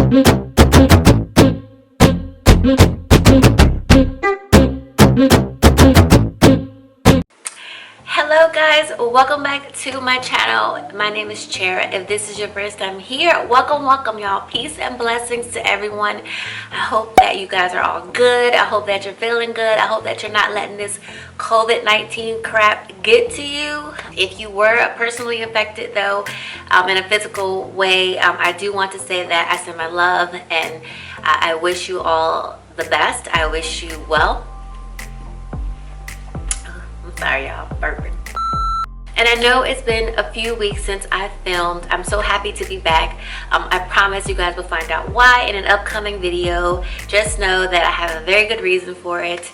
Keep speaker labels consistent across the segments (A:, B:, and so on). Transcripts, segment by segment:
A: Hello guys, welcome back to my channel. My name is Chera. If this is your first time here, welcome y'all. Peace and blessings to everyone. I hope that you guys are all good. I hope that you're feeling good. I hope that you're not letting this COVID-19 crap get to you. If you were personally affected though, in a physical way, I do want to say that I send my love and I wish you all the best. I wish you well. Sorry y'all, burping. And I know it's been a few weeks since I filmed. I'm so happy to be back. I promise you guys will find out why in an upcoming video. Just know that I have a very good reason for it.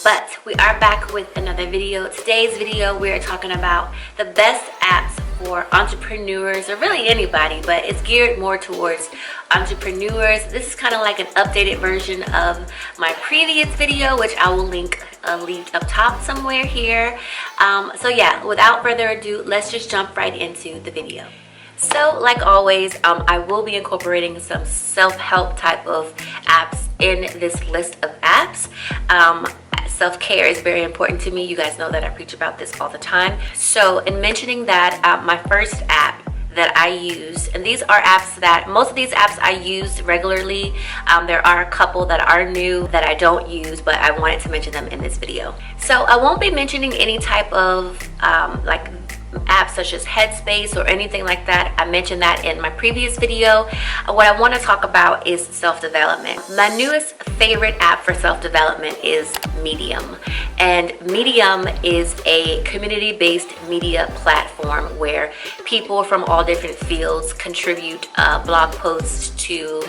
A: But we are back with another video. Today's video, we are talking about the best apps for entrepreneurs, or really anybody, but it's geared more towards entrepreneurs. This is kind of like an updated version of my previous video, which I will link up top somewhere here. So yeah, without further ado, let's just jump right into the video. So like always, I will be incorporating some self-help type of apps in this list of apps. Self-care is very important to me. You guys know that I preach about this all the time. So in mentioning that, my first app that I use, and these are apps that, most of these apps I use regularly. There are a couple that are new that I don't use, but I wanted to mention them in this video. So I won't be mentioning any type of like apps such as Headspace or anything like that. I mentioned that in my previous video. What I want to talk about is self-development. My newest favorite app for self-development is Medium. And Medium is a community-based media platform where people from all different fields contribute blog posts to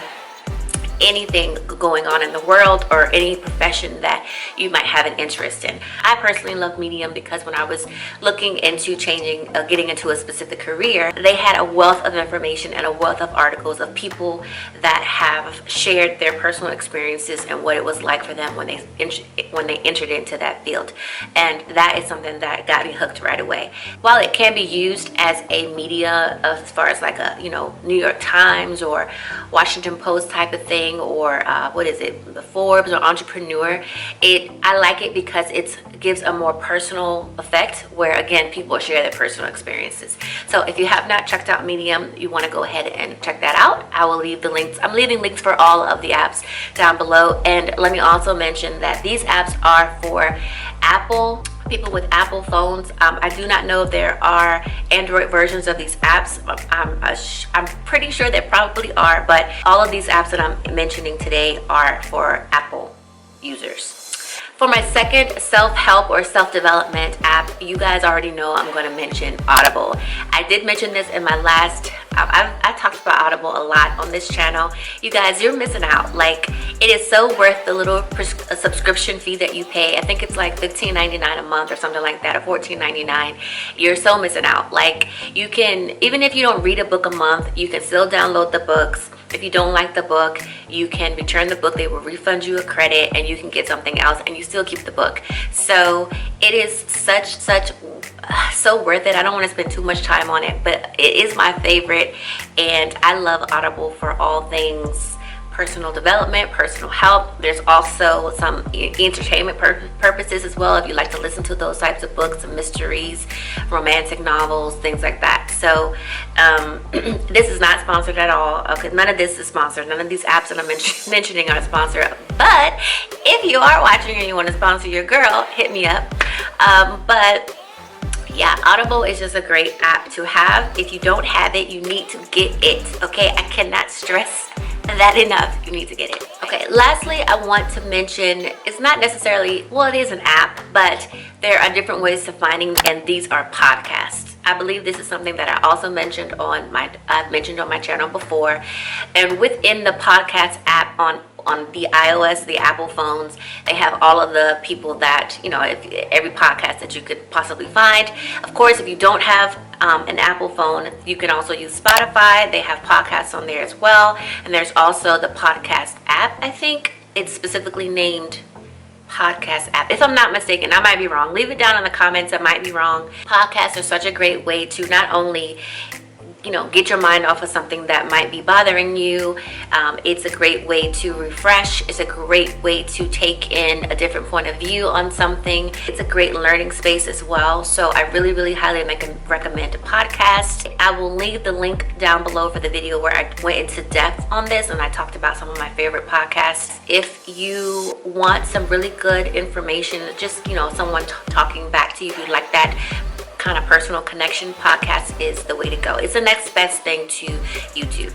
A: anything going on in the world or any profession that you might have an interest in. I personally love Medium because when I was looking into getting into a specific career, they had a wealth of information and a wealth of articles of people that have shared their personal experiences and what it was like for them when they entered into that field. And that is something that got me hooked right away. While it can be used as a media as far as like a, New York Times or Washington Post type of thing, or what is it, the Forbes or Entrepreneur, I like it because it gives a more personal effect where again people share their personal experiences. So if you have not checked out Medium, you want to go ahead and check that out. I will leave the links. I'm leaving links for all of the apps down below. And let me also mention that these apps are for people with Apple phones. I do not know if there are Android versions of these apps. I'm pretty sure there probably are, but all of these apps that I'm mentioning today are for Apple users. For my second self-help or self-development app, you guys already know I'm going to mention Audible. I did mention this in my last, I talked about Audible a lot on this channel. You guys, you're missing out. Like, it is so worth the little subscription fee that you pay. I think it's like $15.99 a month or something like that, or $14.99. You're so missing out. Like, you can, even if you don't read a book a month, you can still download the books. If you don't like the book, you can return the book. They will refund you a credit and you can get something else and you still keep the book. So it is so worth it. I don't want to spend too much time on it, but it is my favorite, and I love Audible for all things personal development, personal help. There's also some entertainment purposes as well, if you like to listen to those types of books, mysteries, romantic novels, things like that. So this is not sponsored at all. Okay, none of this is sponsored. None of these apps that I'm mentioning are sponsored. But if you are watching and you want to sponsor your girl, hit me up. But yeah, Audible is just a great app to have. If you don't have it, you need to get it. Okay, I cannot stress that enough. You need to get it. Okay, lastly, I want to mention, it's not necessarily, well, it is an app, but there are different ways to finding, and these are podcasts. I believe this is something that I also mentioned I've mentioned on my channel before. And within the podcast app on the iOS, the Apple phones, they have all of the people that, every podcast that you could possibly find. Of course, if you don't have an Apple phone, you can also use Spotify. They have podcasts on there as well. And there's also the podcast app. I think it's specifically named podcast app, if I'm not mistaken. I might be wrong. Leave it down in the comments. I might be wrong. Podcasts are such a great way to not only get your mind off of something that might be bothering you. It's a great way to refresh. It's a great way to take in a different point of view on something. It's a great learning space as well. So I really, really highly recommend a podcast. I will leave the link down below for the video where I went into depth on this and I talked about some of my favorite podcasts. If you want some really good information, just, someone talking back to you, if you like that kind of personal connection, podcast is the way to go. It's the next best thing to YouTube.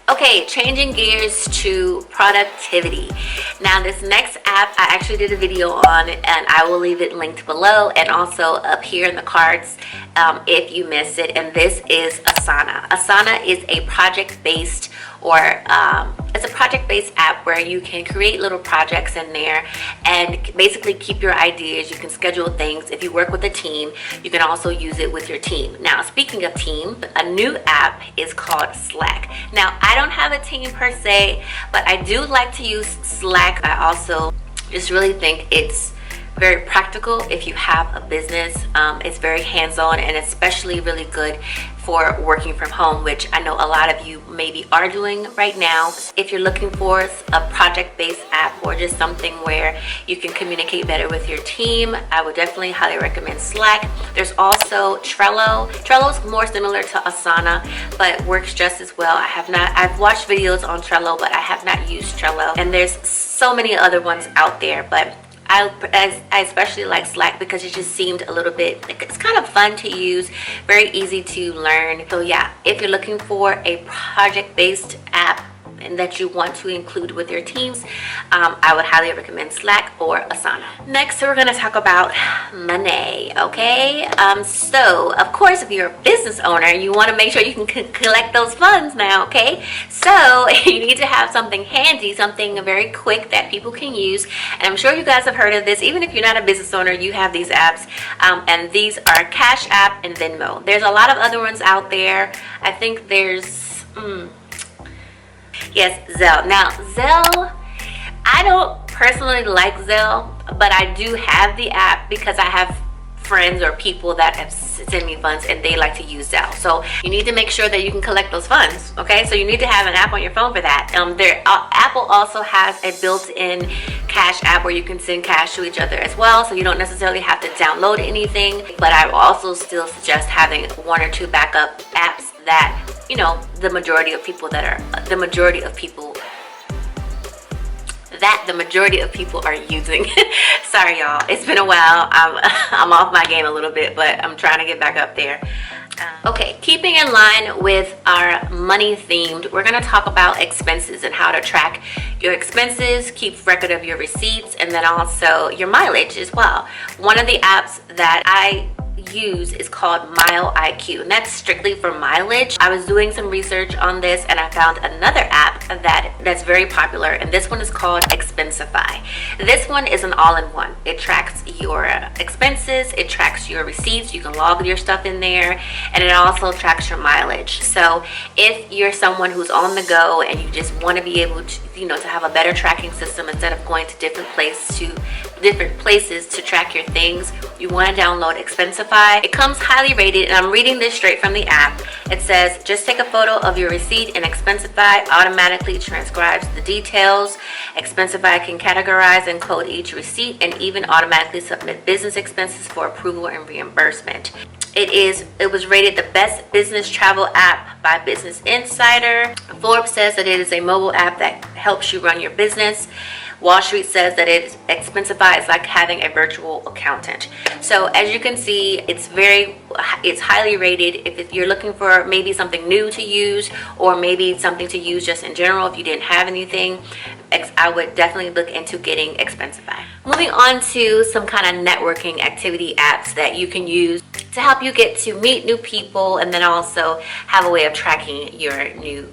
A: Okay, changing gears to productivity. Now this next app I actually did a video on, and I will leave it linked below and also up here in the cards if you miss it. And this is Asana. Asana is a project-based it's a project-based app where you can create little projects in there and basically keep your ideas. You can schedule things. If you work with a team, you can also use it with your team. Now, speaking of team, a new app is called Slack. Now, I don't have a team per se, but I do like to use Slack. I also just really think it's very practical if you have a business. It's very hands-on and especially really good for working from home, which I know a lot of you maybe are doing right now. If you're looking for a project-based app or just something where you can communicate better with your team, I would definitely highly recommend Slack. There's also Trello. Trello is more similar to Asana, but works just as well. I've watched videos on Trello, but I have not used Trello. And there's so many other ones out there, but I especially like Slack because it just seemed a little bit, it's kind of fun to use, very easy to learn. So yeah, if you're looking for a project-based app and that you want to include with your teams, I would highly recommend Slack or Asana. Next, we're going to talk about money, okay? So, of course, if you're a business owner, you want to make sure you can collect those funds now, okay? So, you need to have something handy, something very quick that people can use. And I'm sure you guys have heard of this. Even if you're not a business owner, you have these apps. And these are Cash App and Venmo. There's a lot of other ones out there. I think there's... Yes, Zelle. Now, Zelle, I don't personally like Zelle, but I do have the app because I have friends or people that have sent me funds and they like to use Zelle. So you need to make sure that you can collect those funds, okay? So you need to have an app on your phone for that. Apple also has a built-in Cash app where you can send cash to each other as well, so you don't necessarily have to download anything. But I also still suggest having one or two backup apps that the majority of people are using. Sorry y'all, it's been a while. I'm off my game a little bit, but I'm trying to get back up there. Okay, keeping in line with our money themed, we're going to talk about expenses and how to track your expenses, keep record of your receipts, and then also your mileage as well. One of the apps that I use is called Mile IQ, and that's strictly for mileage. I was doing some research on this and I found another app that's very popular, and this one is called Expensify. This one is an all-in-one. It tracks your expenses, it tracks your receipts, you can log your stuff in there, and it also tracks your mileage. So if you're someone who's on the go and you just want to be able to to have a better tracking system instead of going to different places to track your things, you want to download Expensify. It comes highly rated, and I'm reading this straight from the app. It says, just take a photo of your receipt and Expensify automatically transcribes the details. Expensify can categorize and code each receipt and even automatically submit business expenses for approval and reimbursement. It was rated the best business travel app by Business Insider. Forbes says that it is a mobile app that helps you run your business. Wall Street says that Expensify is like having a virtual accountant. So as you can see, it's highly rated. If you're looking for maybe something new to use, or maybe something to use just in general if you didn't have anything, I would definitely look into getting Expensify. Moving on to some kind of networking activity apps that you can use to help you get to meet new people, and then also have a way of tracking your new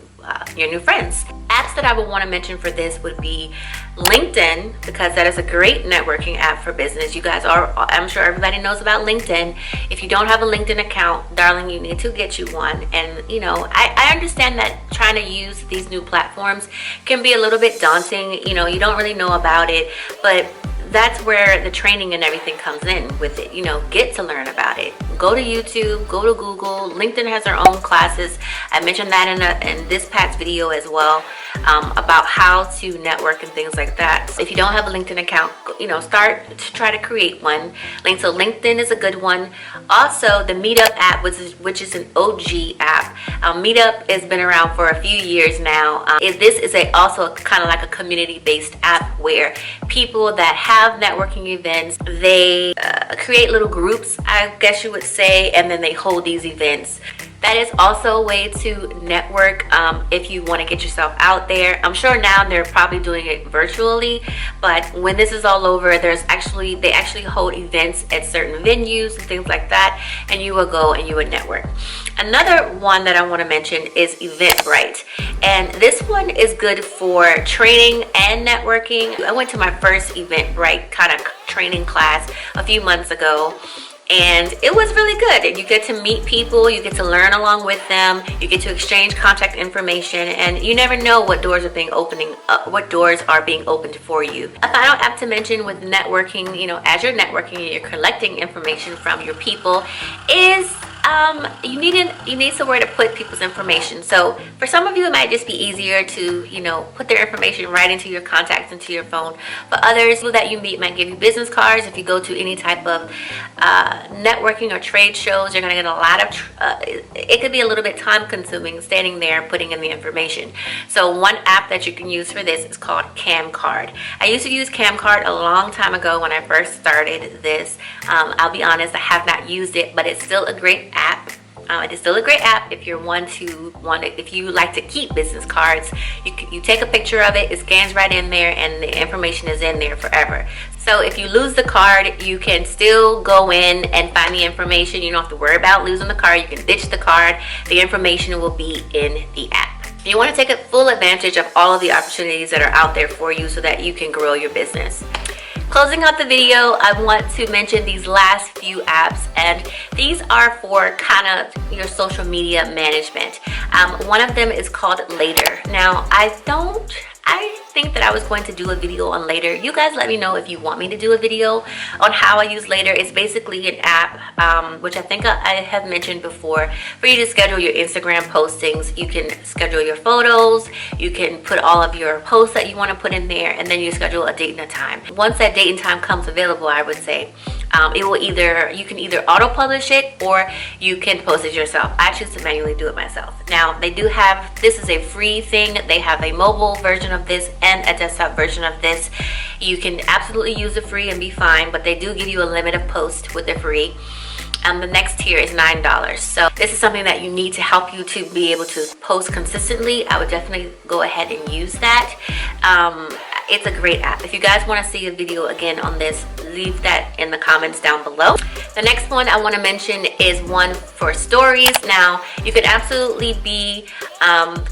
A: friends. Apps that I would want to mention for this would be LinkedIn, because that is a great networking app for business. You guys I'm sure everybody knows about LinkedIn. If you don't have a LinkedIn account, darling, you need to get you one. And I understand that trying to use these new platforms can be a little bit daunting. You don't really know about it, but that's where the training and everything comes in with it. You know, get to learn about it. Go to YouTube, go to Google. LinkedIn has their own classes. I mentioned that in this past video as well, about how to network and things like that. So if you don't have a LinkedIn account, you know, start to try to create one. So LinkedIn is a good one. Also, the Meetup app, which is an OG app. Meetup has been around for a few years now. This is also kind of like a community-based app where people that have networking events, they create little groups, I guess you would say, and then they hold these events. That is also a way to network if you want to get yourself out there. I'm sure now they're probably doing it virtually, but when this is all over, they actually hold events at certain venues and things like that, and you will go and you would network. Another one that I want to mention is Eventbrite, and this one is good for training and networking. I went to my first Eventbrite kind of training class a few months ago, and it was really good. You get to meet people, you get to learn along with them, you get to exchange contact information, and you never know what doors are being opened for you. A final app to mention with networking, you know, as you're networking and you're collecting information from your people, is you need somewhere to put people's information. So for some of you, it might just be easier to, you know, put their information right into your contacts, into your phone. For others, people that you meet might give you business cards. If you go to any type of networking or trade shows, you're going to get a lot of it could be a little bit time consuming standing there putting in the information. So one app that you can use for this is called Camcard. I used to use Camcard a long time ago when I first started this. I'll be honest, I have not used it, but it's still a great app. It is still a great app if you're if you like to keep business cards. You take a picture of it, it scans right in there, and the information is in there forever. So if you lose the card, you can still go in and find the information. You don't have to worry about losing the card. You can ditch the card. The information will be in the app. You want to take full advantage of all of the opportunities that are out there for you so that you can grow your business. Closing out the video, I want to mention these last few apps, and these are for kind of your social media management. One of them is called Later. Now, I think that I was going to do a video on Later. You guys let me know if you want me to do a video on how I use Later. It's basically an app, which I think I have mentioned before, for you to schedule your Instagram postings. You can schedule your photos, you can put all of your posts that you want to put in there, and then you schedule a date and a time. Once that date and time comes available, I would say, you can either auto publish it or you can post it yourself. I choose to manually do it myself. Now, they do have, this is a free thing. They have a mobile version of this and a desktop version of this. You can absolutely use the free and be fine, but they do give you a limit of posts with the free. The next tier is $9. So this is something that you need to help you to be able to post consistently. I would definitely go ahead and use that. It's a great app. If you guys want to see a video again on this, leave that in the comments down below. The next one I want to mention is one for stories. Now, you can absolutely be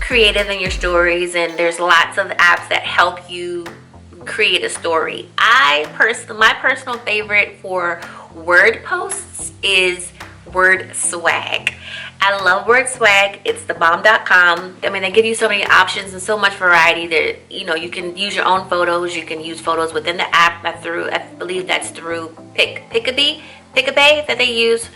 A: creative in your stories, and there's lots of apps that help you create a story. My personal favorite for word posts is Word Swag. I love Word Swag. It's thebomb.com. I mean, they give you so many options and so much variety that, you know, you can use your own photos. You can use photos within the app. I believe that's through Picabay that they use,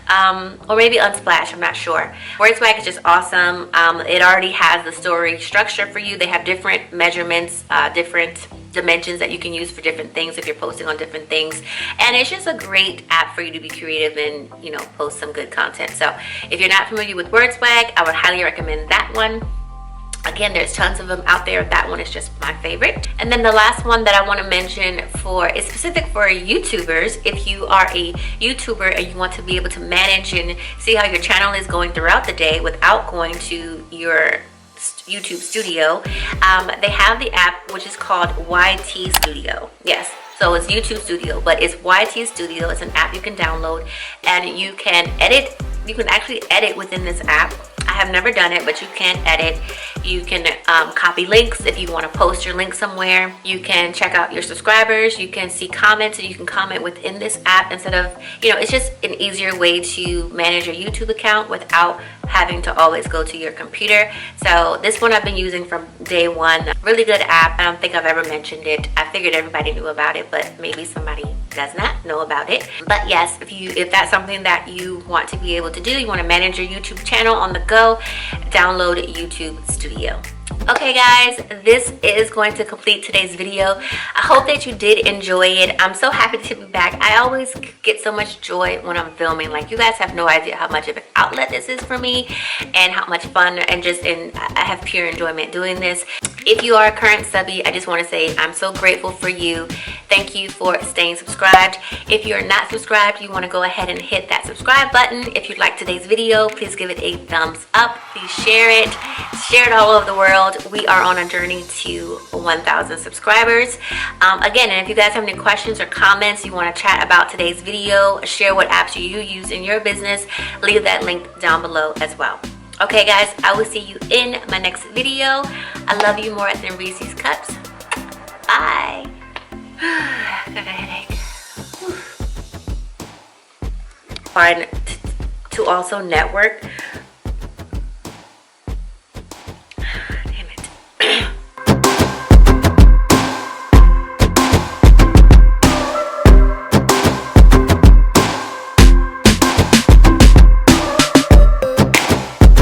A: or maybe Unsplash, I'm not sure. Word Swag is just awesome. It already has the story structure for you. They have different measurements, different dimensions that you can use for different things if you're posting on different things, and it's just a great app for you to be creative and, you know, post some good content. So if you're not familiar with Word Swag, I would highly recommend that one. Again, there's tons of them out there. That one is just my favorite. And then the last one that I want to mention is specific for YouTubers. If you are a YouTuber and you want to be able to manage and see how your channel is going throughout the day without going to your YouTube studio, they have the app which is called YT Studio. Yes, so it's YouTube Studio, but it's YT Studio. It's an app you can download, and you can edit. You can actually edit within this app. I have never done it, but you can edit. You can copy links if you want to post your link somewhere. You can check out your subscribers. You can see comments, and you can comment within this app instead of, it's just an easier way to manage your YouTube account without having to always go to your computer. So this one I've been using from day one. Really good app. I don't think I've ever mentioned it. I figured everybody knew about it, but maybe somebody does not know about it. But yes, if that's something that you want to be able to do, you want to manage your YouTube channel on the go, download YouTube Studio. Okay guys, this is going to complete today's video. I hope that you did enjoy it. I'm so happy to be back. I always get so much joy when I'm filming. Like, you guys have no idea how much of an outlet this is for me and how much fun and I have pure enjoyment doing this. If you are a current subby, I just want to say I'm so grateful for you. Thank you for staying subscribed. If you're not subscribed, you want to go ahead and hit that subscribe button. If you liked today's video, please give it a thumbs up. Please share it all over the world. We are on a journey to 1,000 subscribers. Again, and if you guys have any questions or comments, you want to chat about today's video, share what apps you use in your business, leave that link down below as well. Okay guys, I will see you in my next video. I love you more than Reese's Cups. Bye. Got a headache. Fun to also network